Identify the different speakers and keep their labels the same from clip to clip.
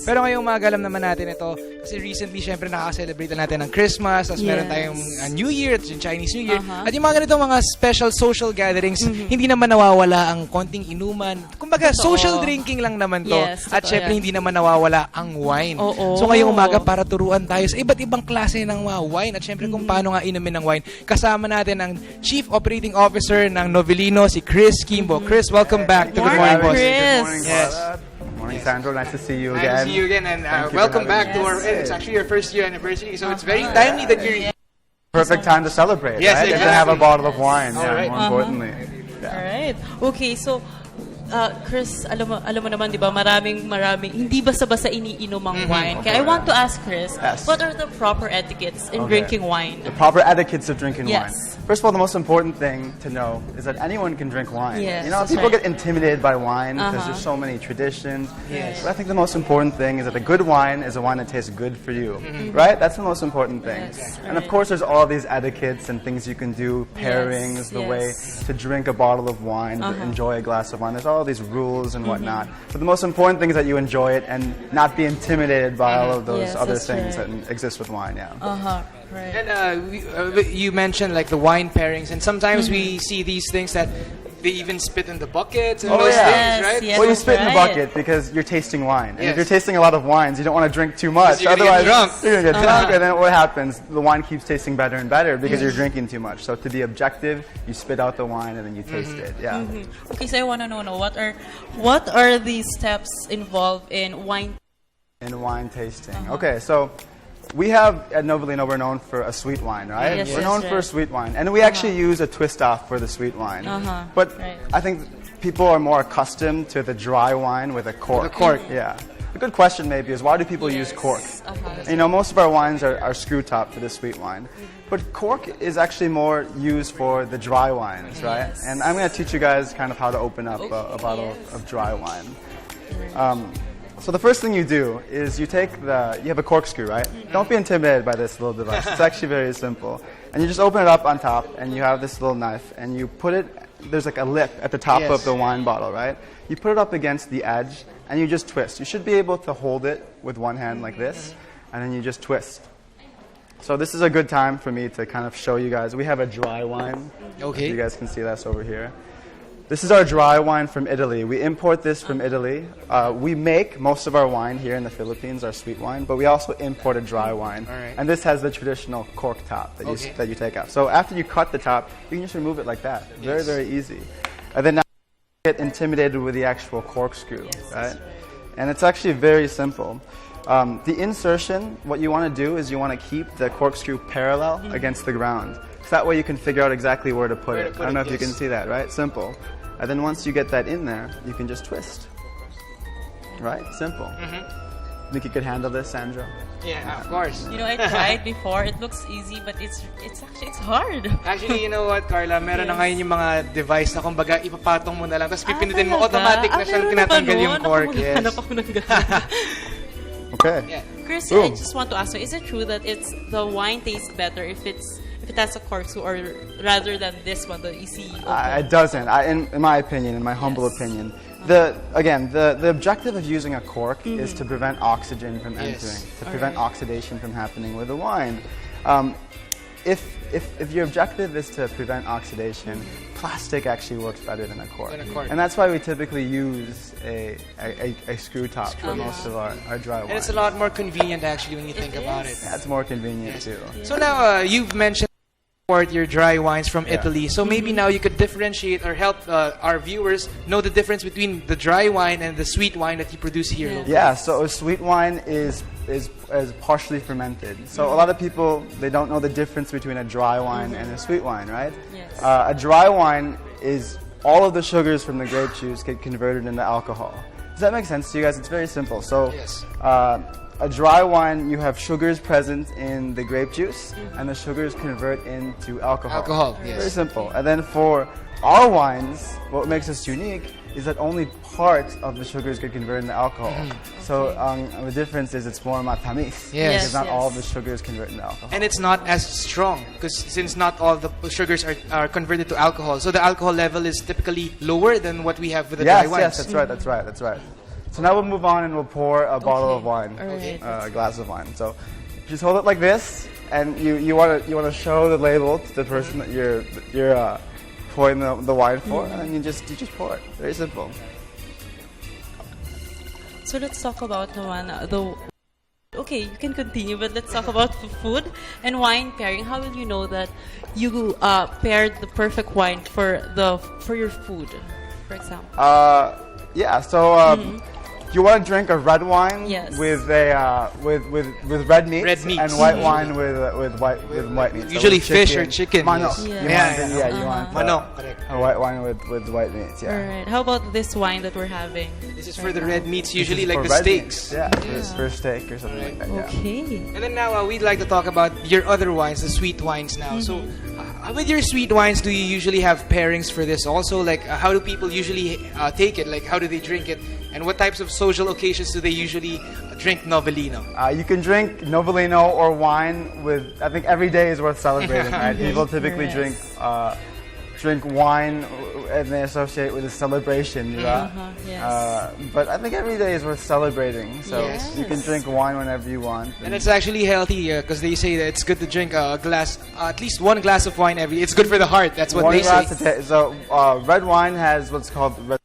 Speaker 1: Pero ngayong umaga alam naman natin ito kasi recently syempre nakaka-celebrate natin ng Christmas, tapos meron tayong New Year, yung Chinese New Year. At yung mga ganitong mga special social gatherings, hindi naman nawawala ang konting inuman. Kumbaga, social drinking lang naman to. At syempre hindi naman nawawala ang wine. So ngayong umaga para turuan tayo sa iba't ibang klase ng wine at syempre kung paano nga inumin ng wine. Kasama natin ang Chief Operating Officer ng Novelino, si Chris Quimbo. Chris, welcome back to Good Morning Boss.
Speaker 2: Good
Speaker 3: morning,
Speaker 1: Yes.
Speaker 3: Good morning, Sandro. Nice to see you again.
Speaker 1: Nice to see you again, and welcome back to our. It's actually your first year anniversary, so it's very timely that you're.
Speaker 3: Perfect time to celebrate.
Speaker 1: Yes,
Speaker 3: right?
Speaker 1: exactly.
Speaker 3: To have a bottle of wine.
Speaker 1: All right.
Speaker 3: More importantly. Yeah.
Speaker 2: All right. Okay, so Chris, alam mo naman, di ba, maraming, hindi basta-basta iniinom ang wine. Kaya I want to ask Chris, what are the proper etiquettes in drinking wine?
Speaker 3: The proper etiquettes of drinking wine.
Speaker 2: Yes.
Speaker 3: First of all, the most important thing to know is that anyone can drink wine.
Speaker 2: Yes,
Speaker 3: you know, people get intimidated by wine because there's so many traditions.
Speaker 1: Yes.
Speaker 3: But I think the most important thing is that a good wine is a wine that tastes good for you. Right? That's the most important thing.
Speaker 2: Yes,
Speaker 3: and of course, there's all these etiquettes and things you can do, pairings, the way to drink a bottle of wine, to enjoy a glass of wine. There's all these rules and whatnot. But the most important thing is that you enjoy it and not be intimidated by all of those other things that exist with wine. Yeah.
Speaker 2: Right.
Speaker 1: And you mentioned like the wine pairings, and sometimes we see these things that they even spit in the buckets and those things, right?
Speaker 2: Yes,
Speaker 3: well, you spit in the bucket because you're tasting wine. And if you're tasting a lot of wines, you don't want to drink too much.
Speaker 1: You're
Speaker 3: Otherwise,
Speaker 1: gonna get
Speaker 3: you're going to get drunk. And then what happens? The wine keeps tasting better and better because you're drinking too much. So to be objective, you spit out the wine and then you taste it. Yeah.
Speaker 2: Okay, so I want to know what are the steps involved in wine?
Speaker 3: In wine tasting. Okay, so we have at Novelino, we're known for a sweet wine, right?
Speaker 2: Yes,
Speaker 3: we're known for a sweet wine. And we actually use a twist off for the sweet wine. But I think people are more accustomed to the dry wine with a cork.
Speaker 1: The cork.
Speaker 3: Yeah. A good question maybe is why do people use cork? You know, most of our wines are screw top for the sweet wine. But cork is actually more used for the dry wines, right? And I'm going to teach you guys kind of how to open up a bottle of dry wine. So the first thing you do is you have a corkscrew, right? Don't be intimidated by this little device. It's actually very simple. And you just open it up on top, and you have this little knife, and you put it, there's like a lip at the top of the wine bottle, right? You put it up against the edge, and you just twist. You should be able to hold it with one hand like this, and then you just twist. So this is a good time for me to kind of show you guys. We have a dry wine.
Speaker 1: Okay.
Speaker 3: You guys can see that's over here. This is our dry wine from Italy. We import this from Italy. We make most of our wine here in the Philippines, our sweet wine, but we also import a dry wine. And this has the traditional cork top that you take out. So after you cut the top, you can just remove it like that. Very, very easy. And then now you get intimidated with the actual corkscrew, right? And it's actually very simple. The insertion, what you want to do is you want to keep the corkscrew parallel against the ground. So that way you can figure out exactly where to put it. I don't know if you can see that, right? Simple. And then once you get that in there, you can just twist. Right? Simple. Think you could handle this, Sandro?
Speaker 1: Yeah, of course.
Speaker 2: You know, I tried before. It looks easy, but it's hard.
Speaker 1: Actually, you know what, Karla? Meron na ngayon yung mga device na kumbaga ipapatong mo na lang, tapos pipinutin mo, automatic na siyang tinatanggal yung cork. Yes.
Speaker 3: Okay.
Speaker 2: Chris, I just want to ask you, is it true that the wine tastes better if it has a corkscrew, or rather than this one, the easy?
Speaker 3: It doesn't. In my opinion, in my humble opinion, the objective of using a cork is to prevent oxygen from entering, to prevent oxidation from happening with the wine. If your objective is to prevent oxidation, plastic actually works better than a cork. And that's why we typically use a screw top for most of our dry wine.
Speaker 1: And it's a lot more convenient actually when you think about it.
Speaker 3: Yeah, it's more convenient too.
Speaker 1: So now you've mentioned your dry wines from Italy. So maybe now you could differentiate or help our viewers know the difference between the dry wine and the sweet wine that you produce here.
Speaker 3: Yeah, so a sweet wine is partially fermented. So a lot of people, they don't know the difference between a dry wine and a sweet wine, right?
Speaker 2: Yes.
Speaker 3: A dry wine is all of the sugars from the grape juice get converted into alcohol. Does that make sense to you guys? It's very simple. So a dry wine, you have sugars present in the grape juice, and the sugars convert into alcohol. Very simple. And then for our wines, what makes us unique is that only part of the sugars get converted into alcohol. So the difference is it's more matamis. Because not all of the sugars convert into alcohol.
Speaker 1: And it's not as strong, because since not all the sugars are converted to alcohol, so the alcohol level is typically lower than what we have with the dry wines.
Speaker 3: Yes, that's right. So now we'll move on and we'll pour a bottle of wine, a glass of wine. So just hold it like this, and you want to show the label to the person that you're pouring the wine for, and then you just pour it. Very simple.
Speaker 2: So let's talk about okay, you can continue, but let's talk about food and wine pairing. How will you know that you paired the perfect wine for your food, for example?
Speaker 3: You want to drink a red wine with red meats, and white wine with white meats.
Speaker 1: Usually so fish or chicken.
Speaker 3: Manok.
Speaker 1: Yes.
Speaker 3: You want
Speaker 1: Correct.
Speaker 3: A white wine with white meats. Yeah.
Speaker 2: All right. How about this wine that we're having?
Speaker 1: This is for the red meats, usually like the steaks.
Speaker 3: Meats. For steak or something like that.
Speaker 2: Okay.
Speaker 1: And then now we'd like to talk about your other wines, the sweet wines now. So with your sweet wines, do you usually have pairings for this also? Like how do people usually take it? Like how do they drink it? And what types of social occasions do they usually drink Novelino?
Speaker 3: You can drink Novelino or wine with, I think every day is worth celebrating, right? People typically drink wine and they associate with a celebration, but I think every day is worth celebrating. So you can drink wine whenever you want.
Speaker 1: And it's actually healthy because they say that it's good to drink a glass, at least one glass of wine every day. It's good for the heart. That's what they say.
Speaker 3: So red wine has what's called red.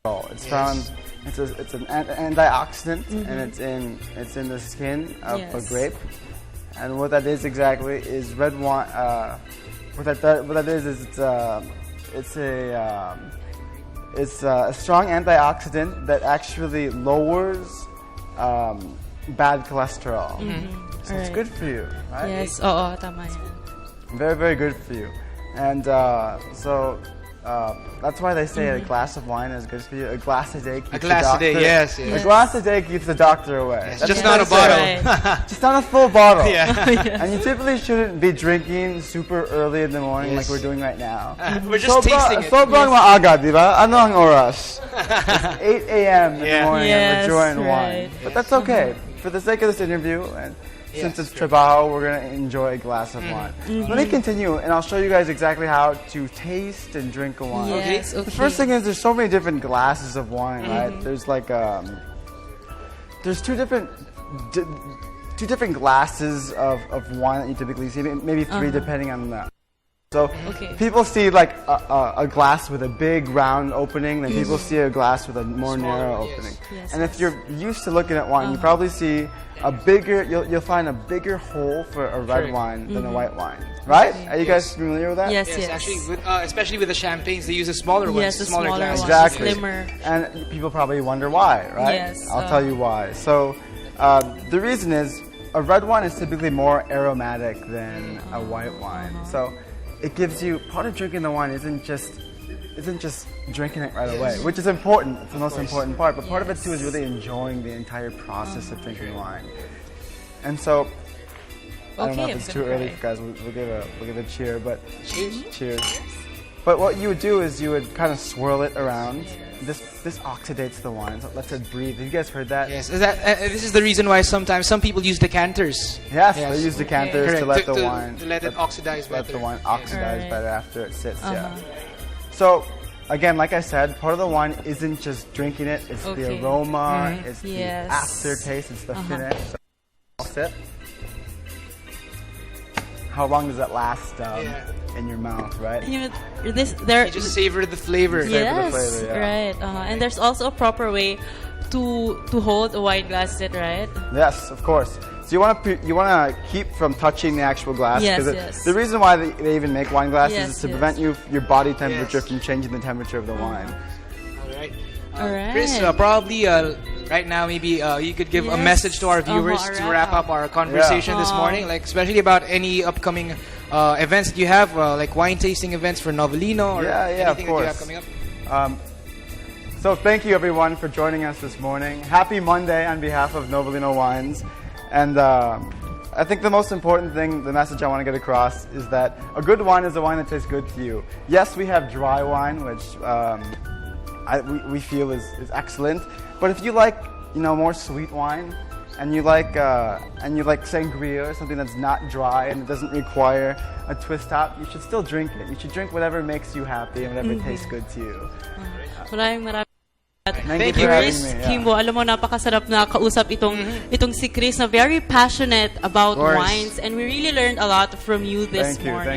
Speaker 3: It's found. It's an antioxidant, and it's in the skin of a grape. And what that is exactly is red wine. What that is it's a strong antioxidant that actually lowers bad cholesterol. So it's good for you, right?
Speaker 2: Yes. Tama yan.
Speaker 3: Very, very good for you. And that's why they say a glass of wine is good for you. A glass a day keeps the doctor. A glass a day keeps the doctor away.
Speaker 1: Yes, just not a bottle.
Speaker 3: Just not a full bottle.
Speaker 1: And
Speaker 3: you typically shouldn't be drinking super early in the morning like we're doing right now.
Speaker 1: We're just tasting it.
Speaker 3: Sobrang maaga, di ba? Ano ang oras? It's 8 a.m. in the morning and we're enjoying wine. But that's okay. For the sake of this interview, and since it's trabajo, we're going to enjoy a glass of wine. Let me continue, and I'll show you guys exactly how to taste and drink a wine.
Speaker 2: Yes,
Speaker 3: The first thing is there's so many different glasses of wine, right? There's like there's two different glasses of wine that you typically see, maybe three depending on the. So people see like a glass with a big round opening, then people see a glass with a more narrow opening. And if you're used to looking at wine, you probably see you'll find a bigger hole for a red wine than a white wine, right? Are you guys familiar with that?
Speaker 2: Yes.
Speaker 1: Actually, especially with the champagnes, they use a smaller one, smaller glass.
Speaker 3: Exactly.
Speaker 2: Slimmer.
Speaker 3: And people probably wonder why, right?
Speaker 2: Yes.
Speaker 3: I'll tell you why. So the reason is a red wine is typically more aromatic than a white wine. So it gives you, part of drinking the wine isn't just drinking it right away, which is important. It's the most important part. But part of it too is really enjoying the entire process of drinking wine. And so, I don't know if it's too early, guys. We'll give a cheer, but cheers. But what you would do is you would kind of swirl it around. This oxidates the wine, so it lets it breathe. Have you guys heard that?
Speaker 1: Yes. This is the reason why sometimes some people use decanters.
Speaker 3: Yes. They use decanters to let the wine.
Speaker 1: To let it oxidize better.
Speaker 3: Let the wine oxidize better after it sits. So, again, like I said, part of the wine isn't just drinking it. It's the aroma. It's the aftertaste. It's the finish. So, I'll sip. How long does that last in your mouth, right?
Speaker 2: You
Speaker 1: just savor the flavor.
Speaker 2: Yes, right. And there's also a proper way to hold a wine glass, is it right?
Speaker 3: Yes, of course. So you want to keep from touching the actual glass.
Speaker 2: Yes.
Speaker 3: The reason why they even make wine glasses is to prevent your body temperature from changing the temperature of the wine.
Speaker 2: All right.
Speaker 1: Chris, probably right now maybe you could give a message to our viewers to wrap up our conversation this morning, like especially about any upcoming events that you have, like wine tasting events for Novelino or anything that you have coming up.
Speaker 3: So thank you everyone for joining us this morning. Happy Monday on behalf of Novelino Wines. And I think the most important thing, the message I want to get across is that a good wine is a wine that tastes good to you. Yes, we have dry wine, which we feel is excellent. But if you like, more sweet wine, and you like sangria or something that's not dry and it doesn't require a twist top, you should still drink it. You should drink whatever makes you happy and whatever tastes good to you.
Speaker 2: Maraming
Speaker 3: Thank you for having
Speaker 2: Chris,
Speaker 3: me. Yeah.
Speaker 2: Quimbo, alam mo, napakasarap na kausap itong si Chris na very passionate about wines, and we really learned a lot from you this
Speaker 3: Thank you.
Speaker 2: morning.